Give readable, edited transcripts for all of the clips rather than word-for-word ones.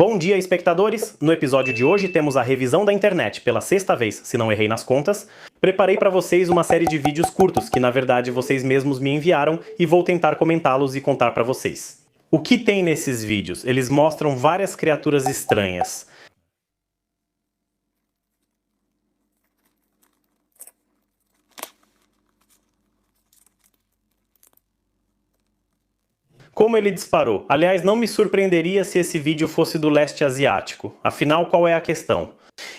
Bom dia, espectadores! No episódio de hoje temos a revisão da internet pela sexta vez, se não errei nas contas. Preparei para vocês uma série de vídeos curtos que na verdade vocês mesmos me enviaram e vou tentar comentá-los e contar para vocês. O que tem nesses vídeos? Eles mostram várias criaturas estranhas. Como ele disparou? Aliás, não me surpreenderia se esse vídeo fosse do leste asiático. Afinal, qual é a questão?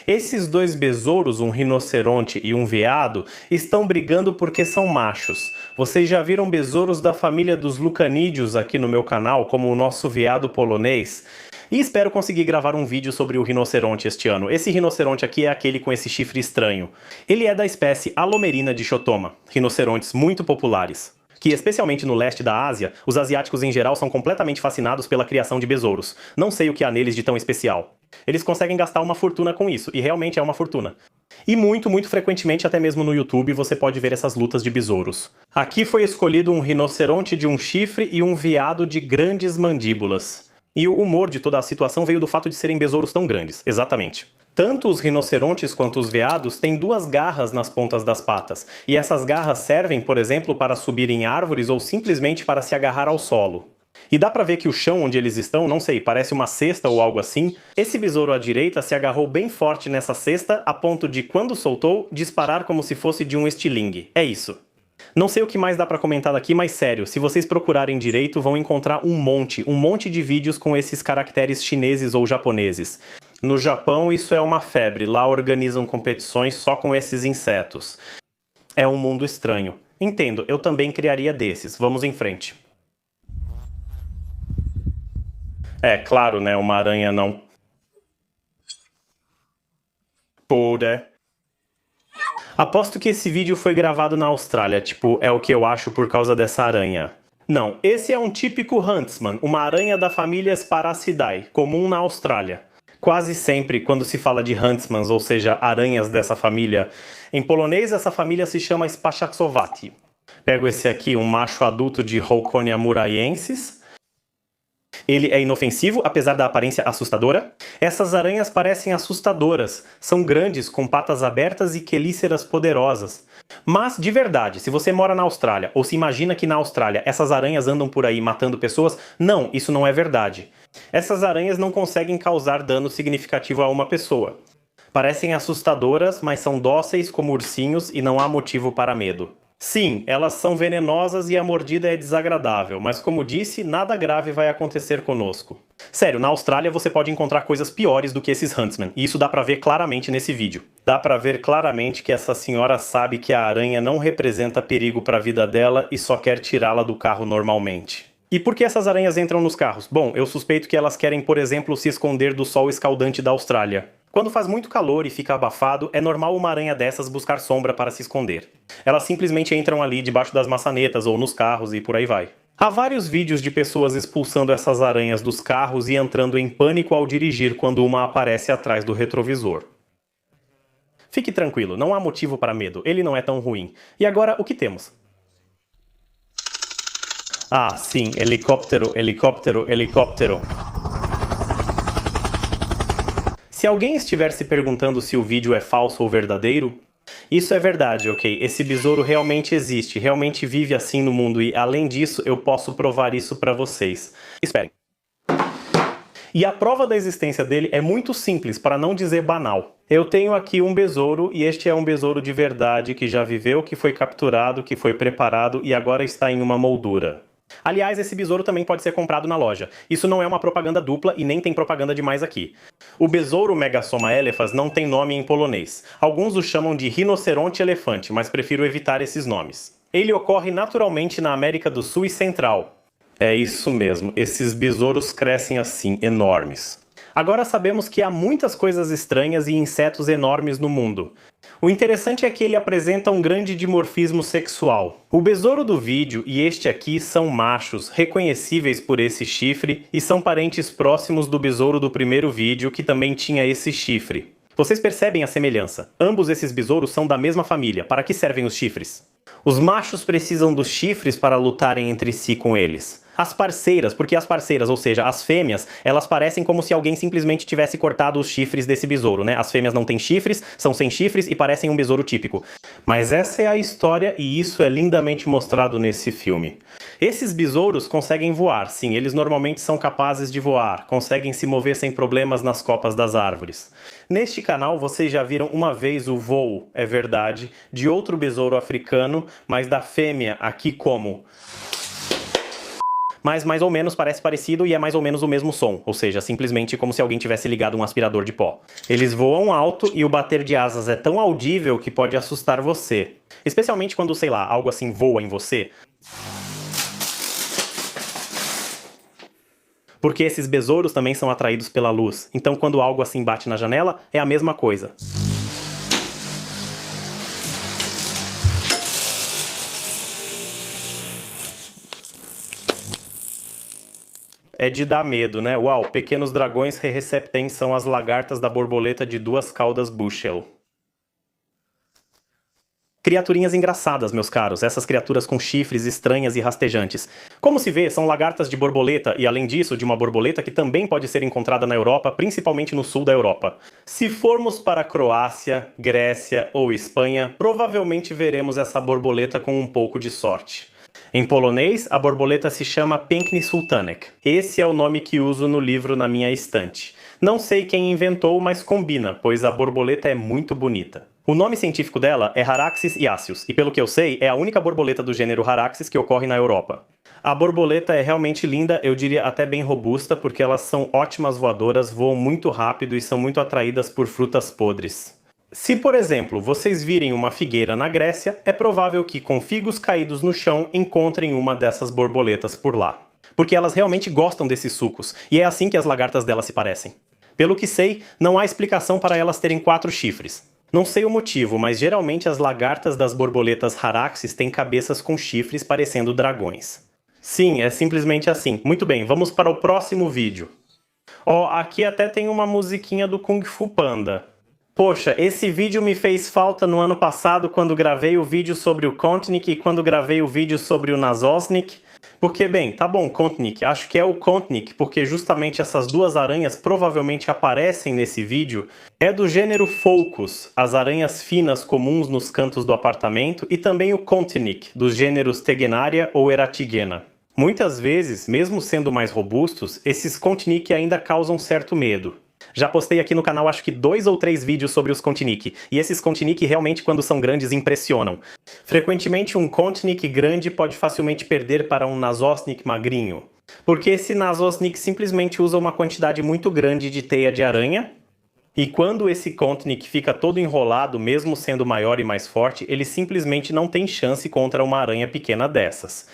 Esses dois besouros, um rinoceronte e um veado, estão brigando porque são machos. Vocês já viram besouros da família dos lucanídeos aqui no meu canal, como o nosso veado polonês? E espero conseguir gravar um vídeo sobre o rinoceronte este ano. Esse rinoceronte aqui é aquele com esse chifre estranho. Ele é da espécie Alomerina dichotoma, rinocerontes muito populares, que especialmente no leste da Ásia, os asiáticos em geral são completamente fascinados pela criação de besouros. Não sei o que há neles de tão especial. Eles conseguem gastar uma fortuna com isso, e realmente é uma fortuna. E muito frequentemente, até mesmo no YouTube, você pode ver essas lutas de besouros. Aqui foi escolhido um rinoceronte de um chifre e um veado de grandes mandíbulas. E o humor de toda a situação veio do fato de serem besouros tão grandes, exatamente. Tanto os rinocerontes quanto os veados têm duas garras nas pontas das patas, e essas garras servem, por exemplo, para subir em árvores ou simplesmente para se agarrar ao solo. E dá pra ver que o chão onde eles estão, não sei, parece uma cesta ou algo assim. Esse besouro à direita se agarrou bem forte nessa cesta, a ponto de, quando soltou, disparar como se fosse de um estilingue. É isso. Não sei o que mais dá pra comentar daqui, mas sério, se vocês procurarem direito, vão encontrar um monte de vídeos com esses caracteres chineses ou japoneses. No Japão isso é uma febre, lá organizam competições só com esses insetos. É um mundo estranho. Entendo, eu também criaria desses. Vamos em frente. É, claro, né, uma aranha não... Pode. Aposto que esse vídeo foi gravado na Austrália, tipo, é o que eu acho por causa dessa aranha. Não, esse é um típico huntsman, uma aranha da família Sparacidae, comum na Austrália. Quase sempre, quando se fala de huntsmans, ou seja, aranhas dessa família, em polonês essa família se chama Spashaxowati. Pego esse aqui, um macho adulto de Houkonia muraiensis. Ele é inofensivo, apesar da aparência assustadora. Essas aranhas parecem assustadoras. São grandes, com patas abertas e quelíceras poderosas. Mas, de verdade, se você mora na Austrália, ou se imagina que na Austrália essas aranhas andam por aí matando pessoas, não, isso não é verdade. Essas aranhas não conseguem causar dano significativo a uma pessoa. Parecem assustadoras, mas são dóceis como ursinhos e não há motivo para medo. Sim, elas são venenosas e a mordida é desagradável, mas como disse, nada grave vai acontecer conosco. Sério, na Austrália você pode encontrar coisas piores do que esses huntsmen, e isso dá pra ver claramente nesse vídeo. Dá pra ver claramente que essa senhora sabe que a aranha não representa perigo para a vida dela e só quer tirá-la do carro normalmente. E por que essas aranhas entram nos carros? Bom, eu suspeito que elas querem, por exemplo, se esconder do sol escaldante da Austrália. Quando faz muito calor e fica abafado, é normal uma aranha dessas buscar sombra para se esconder. Elas simplesmente entram ali debaixo das maçanetas ou nos carros e por aí vai. Há vários vídeos de pessoas expulsando essas aranhas dos carros e entrando em pânico ao dirigir quando uma aparece atrás do retrovisor. Fique tranquilo, não há motivo para medo, ele não é tão ruim. E agora, o que temos? Ah, sim, helicóptero. Se alguém estiver se perguntando se o vídeo é falso ou verdadeiro, isso é verdade, ok? Esse besouro realmente existe, realmente vive assim no mundo e, além disso, eu posso provar isso pra vocês. Esperem. E a prova da existência dele é muito simples, para não dizer banal. Eu tenho aqui um besouro e este é um besouro de verdade que já viveu, que foi capturado, que foi preparado e agora está em uma moldura. Aliás, esse besouro também pode ser comprado na loja. Isso não é uma propaganda dupla e nem tem propaganda demais aqui. O besouro Megasoma elephas não tem nome em polonês. Alguns o chamam de rinoceronte elefante, mas prefiro evitar esses nomes. Ele ocorre naturalmente na América do Sul e Central. É isso mesmo, esses besouros crescem assim, enormes. Agora sabemos que há muitas coisas estranhas e insetos enormes no mundo. O interessante é que ele apresenta um grande dimorfismo sexual. O besouro do vídeo e este aqui são machos, reconhecíveis por esse chifre, e são parentes próximos do besouro do primeiro vídeo, que também tinha esse chifre. Vocês percebem a semelhança? Ambos esses besouros são da mesma família. Para que servem os chifres? Os machos precisam dos chifres para lutarem entre si com eles. as parceiras, porque as parceiras, ou seja, as fêmeas, elas parecem como se alguém simplesmente tivesse cortado os chifres desse besouro, né? As fêmeas não têm chifres, são sem chifres e parecem um besouro típico. Mas essa é a história e isso é lindamente mostrado nesse filme. Esses besouros conseguem voar, sim, eles normalmente são capazes de voar, conseguem se mover sem problemas nas copas das árvores. Neste canal vocês já viram uma vez o voo, é verdade, de outro besouro africano, mas da fêmea aqui como... Mas mais ou menos parece parecido e é mais ou menos o mesmo som, ou seja, simplesmente como se alguém tivesse ligado um aspirador de pó. Eles voam alto e o bater de asas é tão audível que pode assustar você. Especialmente quando, sei lá, algo assim voa em você. Porque esses besouros também são atraídos pela luz, então quando algo assim bate na janela, é a mesma coisa. É de dar medo, né? Uau, pequenos dragões receptens são as lagartas da borboleta de 2 caudas Bushel. Criaturinhas engraçadas, meus caros, essas criaturas com chifres estranhas e rastejantes. Como se vê, são lagartas de borboleta e, além disso, de uma borboleta que também pode ser encontrada na Europa, principalmente no sul da Europa. Se formos para Croácia, Grécia ou Espanha, provavelmente veremos essa borboleta com um pouco de sorte. Em polonês, a borboleta se chama Piękny Sultanek. Esse é o nome que uso no livro na minha estante. Não sei quem inventou, mas combina, pois a borboleta é muito bonita. O nome científico dela é Haraxis iacius, e pelo que eu sei, é a única borboleta do gênero Haraxis que ocorre na Europa. A borboleta é realmente linda, eu diria até bem robusta, porque elas são ótimas voadoras, voam muito rápido e são muito atraídas por frutas podres. Se, por exemplo, vocês virem uma figueira na Grécia, é provável que, com figos caídos no chão, encontrem uma dessas borboletas por lá. Porque elas realmente gostam desses sucos, e é assim que as lagartas delas se parecem. Pelo que sei, não há explicação para elas terem 4 chifres. Não sei o motivo, mas geralmente as lagartas das borboletas Haraxis têm cabeças com chifres parecendo dragões. Sim, é simplesmente assim. Muito bem, vamos para o próximo vídeo. Ó, aqui até tem uma musiquinha do Kung Fu Panda. Poxa, esse vídeo me fez falta no ano passado quando gravei o vídeo sobre o Kontnik e quando gravei o vídeo sobre o Nazosnik. Porque, bem, tá bom, Kontnik, acho que é o Kontnik, porque justamente essas duas aranhas provavelmente aparecem nesse vídeo. É do gênero Pholcus, as aranhas finas comuns nos cantos do apartamento, e também o Kontnik, dos gêneros Tegenaria ou Eratigena. Muitas vezes, mesmo sendo mais robustos, esses Kontnik ainda causam certo medo. Já postei aqui no canal acho que 2 ou 3 vídeos sobre os Kontnik, e esses Kontnik realmente quando são grandes impressionam. Frequentemente um Kontnik grande pode facilmente perder para um Nazosnik magrinho, porque esse Nazosnik simplesmente usa uma quantidade muito grande de teia de aranha, e quando esse Kontnik fica todo enrolado, mesmo sendo maior e mais forte, ele simplesmente não tem chance contra uma aranha pequena dessas.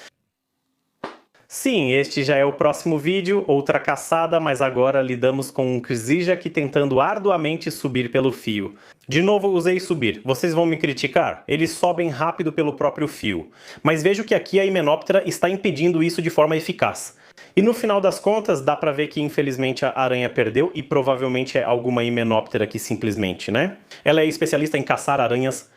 Sim, este já é o próximo vídeo, outra caçada, mas agora lidamos com um Kzyzak tentando arduamente subir pelo fio. De novo usei subir, vocês vão me criticar? Eles sobem rápido pelo próprio fio. Mas vejo que aqui a Hymenoptera está impedindo isso de forma eficaz. E no final das contas, dá pra ver que infelizmente a aranha perdeu e provavelmente é alguma Hymenoptera que simplesmente, né? Ela é especialista em caçar aranhas.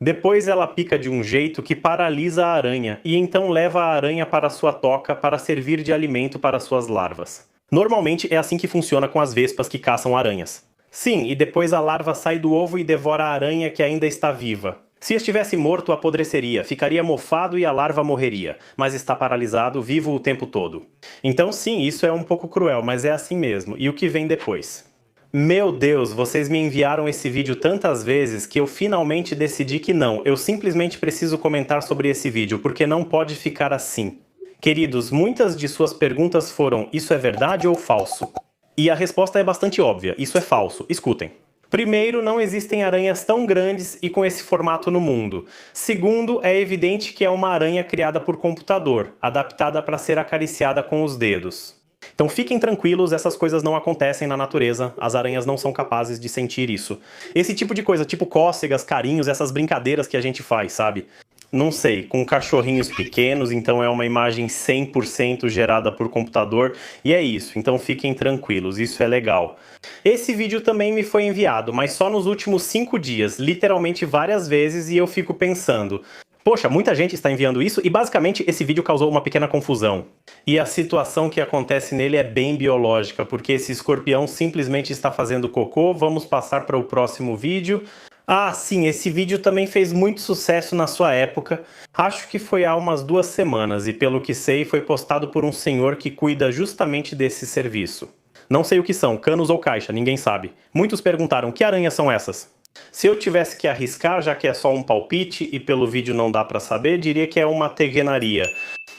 Depois ela pica de um jeito que paralisa a aranha e então leva a aranha para sua toca para servir de alimento para suas larvas. Normalmente é assim que funciona com as vespas que caçam aranhas. Sim, e depois a larva sai do ovo e devora a aranha que ainda está viva. Se estivesse morto, apodreceria, ficaria mofado e a larva morreria, mas está paralisado, vivo o tempo todo. Então sim, isso é um pouco cruel, mas é assim mesmo. E o que vem depois? Meu Deus, vocês me enviaram esse vídeo tantas vezes que eu finalmente decidi que não, eu simplesmente preciso comentar sobre esse vídeo, porque não pode ficar assim. Queridos, muitas de suas perguntas foram, isso é verdade ou falso? E a resposta é bastante óbvia, isso é falso, escutem. Primeiro, não existem aranhas tão grandes e com esse formato no mundo. Segundo, é evidente que é uma aranha criada por computador, adaptada para ser acariciada com os dedos. Então fiquem tranquilos, essas coisas não acontecem na natureza, as aranhas não são capazes de sentir isso. Esse tipo de coisa, tipo cócegas, carinhos, essas brincadeiras que a gente faz, sabe? Não sei, com cachorrinhos pequenos, então é uma imagem 100% gerada por computador, e é isso, então fiquem tranquilos, isso é legal. Esse vídeo também me foi enviado, mas só nos últimos 5 dias, literalmente várias vezes, e eu fico pensando... Poxa, muita gente está enviando isso e basicamente esse vídeo causou uma pequena confusão. E a situação que acontece nele é bem biológica, porque esse escorpião simplesmente está fazendo cocô. Vamos passar para o próximo vídeo. Ah, sim, esse vídeo também fez muito sucesso na sua época. Acho que foi há umas 2 semanas e pelo que sei foi postado por um senhor que cuida justamente desse serviço. Não sei o que são, canos ou caixa, ninguém sabe. Muitos perguntaram, que aranhas são essas? Se eu tivesse que arriscar, já que é só um palpite e pelo vídeo não dá pra saber, diria que é uma tegenaria.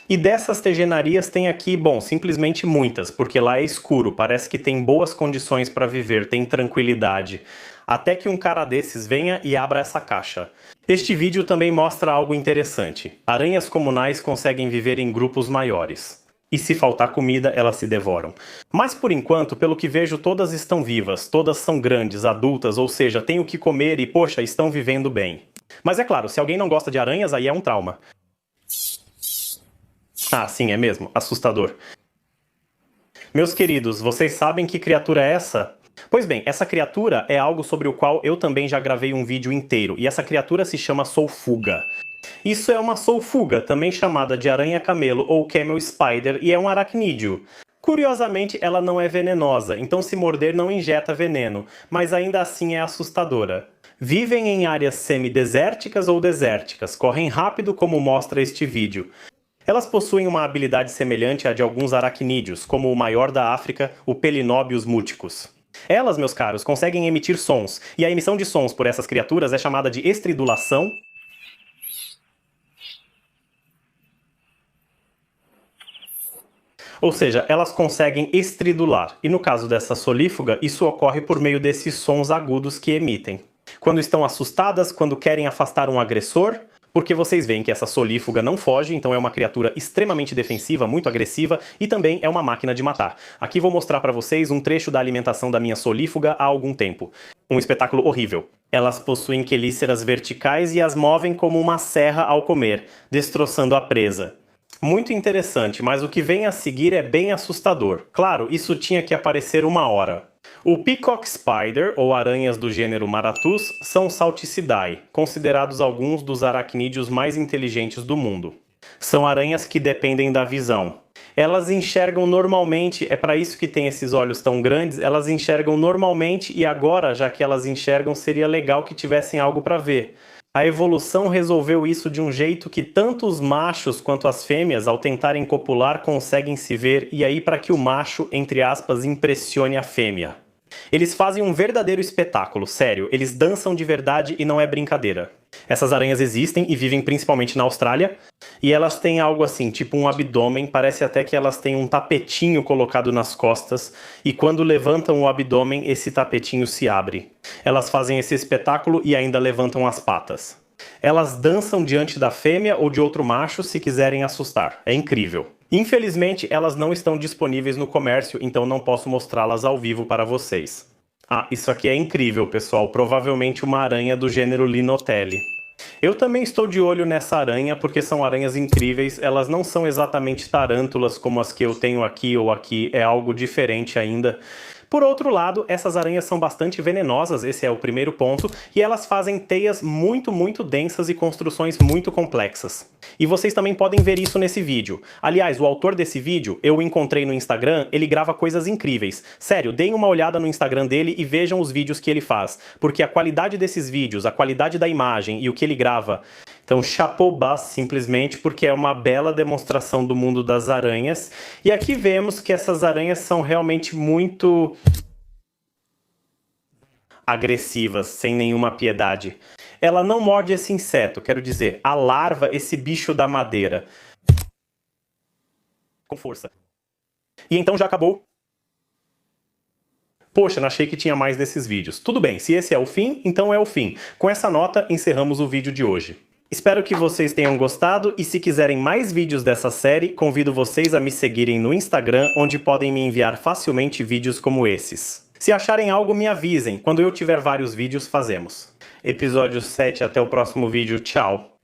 E dessas tegenarias tem aqui, bom, simplesmente muitas, porque lá é escuro, parece que tem boas condições para viver, tem tranquilidade. Até que um cara desses venha e abra essa caixa. Este vídeo também mostra algo interessante. Aranhas comunais conseguem viver em grupos maiores. E se faltar comida, elas se devoram. Mas por enquanto, pelo que vejo, todas estão vivas, todas são grandes, adultas, ou seja, têm o que comer e, poxa, estão vivendo bem. Mas é claro, se alguém não gosta de aranhas, aí é um trauma. Ah, sim, é mesmo, assustador. Meus queridos, vocês sabem que criatura é essa? Pois bem, essa criatura é algo sobre o qual eu também já gravei um vídeo inteiro, e essa criatura se chama Sulfuga. Isso é uma sulfuga, também chamada de aranha-camelo ou camel spider, e é um aracnídeo. Curiosamente, ela não é venenosa, então se morder não injeta veneno, mas ainda assim é assustadora. Vivem em áreas semidesérticas ou desérticas, correm rápido como mostra este vídeo. Elas possuem uma habilidade semelhante à de alguns aracnídeos, como o maior da África, o Pelinobius muticus. Elas, meus caros, conseguem emitir sons, e a emissão de sons por essas criaturas é chamada de estridulação. Ou seja, elas conseguem estridular, e no caso dessa solífuga, isso ocorre por meio desses sons agudos que emitem. Quando estão assustadas, quando querem afastar um agressor, porque vocês veem que essa solífuga não foge, então é uma criatura extremamente defensiva, muito agressiva, e também é uma máquina de matar. Aqui vou mostrar para vocês um trecho da alimentação da minha solífuga há algum tempo. Um espetáculo horrível. Elas possuem quelíceras verticais e as movem como uma serra ao comer, destroçando a presa. Muito interessante, mas o que vem a seguir é bem assustador. Claro, isso tinha que aparecer uma hora. O Peacock Spider, ou aranhas do gênero Maratus, são Salticidae, considerados alguns dos aracnídeos mais inteligentes do mundo. São aranhas que dependem da visão. Elas enxergam normalmente, é para isso que tem esses olhos tão grandes, elas enxergam normalmente e agora, já que elas enxergam, seria legal que tivessem algo para ver. A evolução resolveu isso de um jeito que tanto os machos quanto as fêmeas, ao tentarem copular, conseguem se ver, e aí para que o macho, entre aspas, impressione a fêmea. Eles fazem um verdadeiro espetáculo, sério, eles dançam de verdade e não é brincadeira. Essas aranhas existem e vivem principalmente na Austrália, e elas têm algo assim, tipo um abdômen, parece até que elas têm um tapetinho colocado nas costas, e quando levantam o abdômen, esse tapetinho se abre. Elas fazem esse espetáculo e ainda levantam as patas. Elas dançam diante da fêmea ou de outro macho se quiserem assustar. É incrível. Infelizmente, elas não estão disponíveis no comércio, então não posso mostrá-las ao vivo para vocês. Ah, isso aqui é incrível, pessoal. Provavelmente uma aranha do gênero Linotelli. Eu também estou de olho nessa aranha porque são aranhas incríveis. Elas não são exatamente tarântulas como as que eu tenho aqui ou aqui. É algo diferente ainda. Por outro lado, essas aranhas são bastante venenosas, esse é o primeiro ponto, e elas fazem teias muito densas e construções muito complexas. E vocês também podem ver isso nesse vídeo. Aliás, o autor desse vídeo, eu o encontrei no Instagram, ele grava coisas incríveis. Sério, deem uma olhada no Instagram dele e vejam os vídeos que ele faz, porque a qualidade desses vídeos, a qualidade da imagem e o que ele grava... Então, chapeau bas, simplesmente, porque é uma bela demonstração do mundo das aranhas. E aqui vemos que essas aranhas são realmente muito agressivas, sem nenhuma piedade. Ela não morde esse inseto, quero dizer, a larva, esse bicho da madeira. Com força. E então já acabou. Poxa, não achei que tinha mais desses vídeos. Tudo bem, se esse é o fim, então é o fim. Com essa nota, encerramos o vídeo de hoje. Espero que vocês tenham gostado e se quiserem mais vídeos dessa série, convido vocês a me seguirem no Instagram, onde podem me enviar facilmente vídeos como esses. Se acharem algo, me avisem. Quando eu tiver vários vídeos, fazemos. Episódio 7, até o próximo vídeo. Tchau!